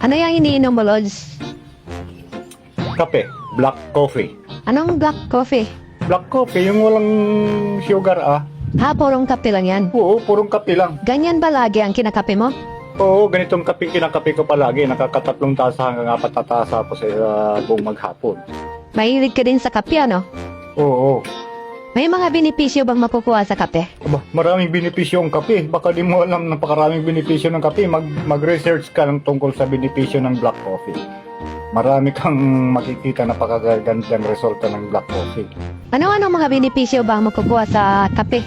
Ano yung iniinom mo, Lods? Kape, black coffee. Anong black coffee? Black coffee, yung walang sugar Ha, purong kape lang yan. Oo, purong kape lang. Ganyan ba lagi ang kinakape mo? Oo, ganitong kape kinakape ko palagi. Nakakatatlong tasa hanggang 4 na tasa po sa buong maghapon. Mahilig ka din sa kape, ano? Oo. May mga benepisyo bang makukuha sa kape? Aba, maraming benepisyo ang kape. Baka di mo alam napakaraming benepisyo ng kape. Mag-research ka ng tungkol sa benepisyo ng black coffee. Marami kang makikita na napakagandang resulta ng black coffee. Ano-ano mga benepisyo ba ang makukuha sa kape?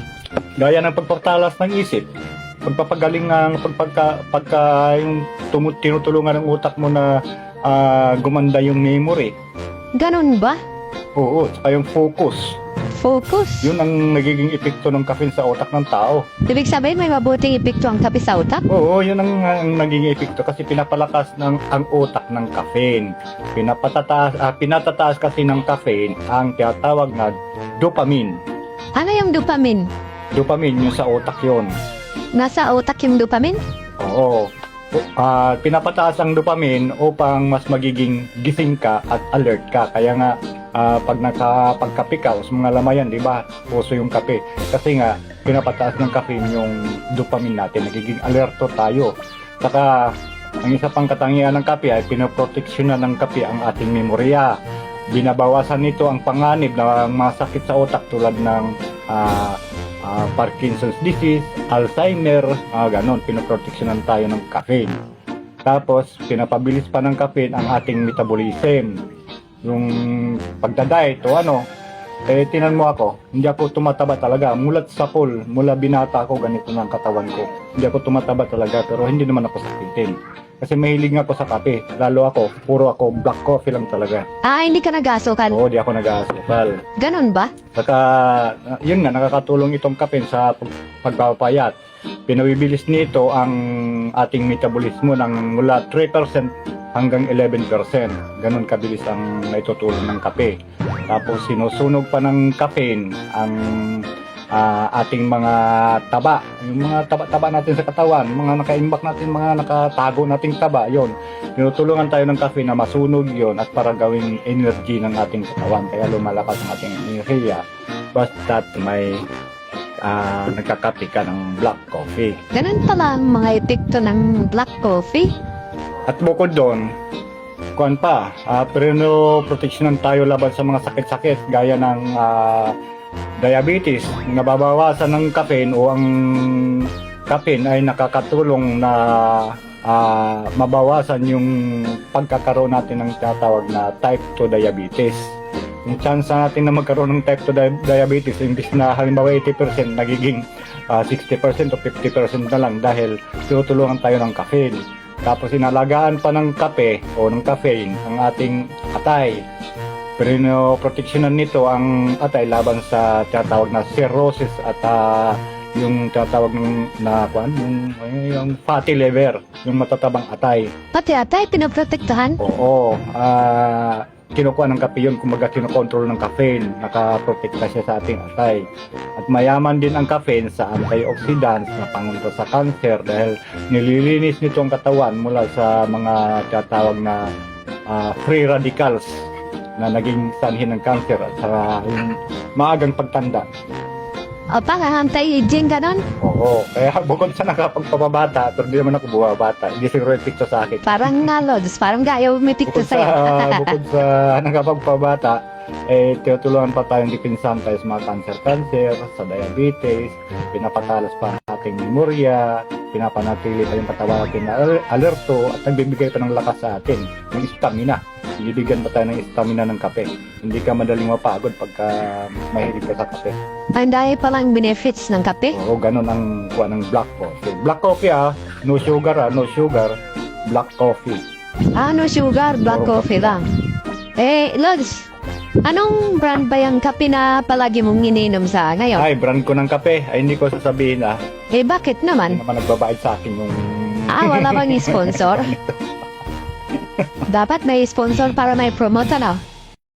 Gaya ng pagpapatalas ng isip, pagpapagaling ng pagka yung tinutulungan ng utak mo na gumanda yung memory. Ganun ba? Oo, saka yung focus. Focus? Yun ang nagiging epekto ng caffeine sa utak ng tao. Ibig sabihin may mabuting epekto ang kape sa utak? Oo, yun ang nagiging epekto kasi pinapalakas ang utak ng caffeine. Pinatataas kasi ng caffeine ang tinatawag na dopamine. Ano yung dopamine? Dopamine yung sa utak yun. Nasa utak yung dopamine? Oo. Pinapataas ang dopamine upang mas magiging gising ka at alert ka. Kaya nga, pag nakapagkape ka, sa mga lamayan, di ba? Puso yung kape. Kasi nga, pinapataas ng caffeine yung dopamine natin. Nagiging alerto tayo. Saka, ang isa pang katangian ng kape ay pinoproteksyonan ng kape ang ating memorya. Binabawasan nito ang panganib ng mga sakit sa utak tulad ng Parkinson's disease, Alzheimer, ganon, pinoproteksyonan tayo ng caffeine. Tapos, pinapabilis pa ng caffeine ang ating metabolism. Yung pagda-diet o tinan mo ako, hindi ako tumataba talaga. Mula sa pool, mula binata ako, ganito na ang katawan ko. Hindi ako tumataba talaga, pero hindi naman ako sakitin. Kasi mahilig nga ako sa kape. Lalo ako, puro ako black coffee lang talaga. Hindi ka nag-asukal? Oo, di ako nag-aasukal. Ganun ba? Saka, yun nga, nakakatulong itong kape sa pagpapayat. Pinabibilis nito ang ating metabolismo ng mula 3% hanggang 11%. Ganon kabilis ang naitutulong ng kape. Tapos sinusunog pa ng caffeine ang ating mga taba. Yung mga taba natin sa katawan, mga nakaimbak natin, mga nakatago nating taba, yon. Tinutulungan tayo ng caffeine na masunog yon at para gawing energy ng ating katawan. Kaya lumalakas ang ating enerhiya. Basta't may nagkakape ka ng black coffee. Ganun pala ang mga epekto ng black coffee? At bukod doon, proteksyonan tayo laban sa mga sakit-sakit gaya ng diabetes. Nababawasan ng caffeine o ang caffeine ay nakakatulong na mabawasan yung pagkakaroon natin ng tinatawag na type 2 diabetes. Yung chance natin na magkaroon ng type 2 diabetes, imbis na halimbawa 80%, nagiging 60% o 50% na lang dahil tinutulungan tayo ng caffeine. Tapos inalagaan pa ng kape o ng caffeine ang ating atay. Pero proteksyonan nito ang atay laban sa tinatawag na cirrhosis at yung tinatawag yung fatty liver, yung matatabang atay. Pati atay pinoprotektahan? Oo, kinukuha ng kape yun, kumbaga kinokontrol ng caffeine, nakaprotekta siya sa ating atay. At mayaman din ang caffeine sa antioxidants na pangunto sa cancer dahil nililinis nito ang katawan mula sa mga tinatawag na free radicals na naging sanhi ng cancer at sa yung maagang pagtanda. O parang anti-aging ganon? Oo, kaya bukod sa nakapagpapabata, pero hindi naman ako bumabata, hindi siguro epekto sa akin. Parang nga, Lods, parang gayaw may epekto Bukod sa, sa'yo. bukod sa nakapagpabata, tinutulungan pa tayong dipinsan tayo sa mga cancer, sa diabetes, pinapatalas pa ang ating memorya, pinapanatili pa yung katawan natin na alerto at nagbibigay pa ng lakas sa atin, yung stamina. Ibibigyan pa tayo ng stamina ng kape. Hindi ka madaling mapagod pagka mahilig ka sa kape. Ang dahil palang benefits ng kape? Oo, ganun ang kuha ng black coffee. Black coffee no sugar no sugar, black coffee. No sugar, black coffee lang. Lods, anong brand ba yung kape na palagi mong ininom sa ngayon? Ay, brand ko ng kape. Ay, hindi ko sasabihin Bakit naman? Hindi naman nagbabayad sa akin yung... Wala bang sponsor? Dapat may sponsor para may promote, ano?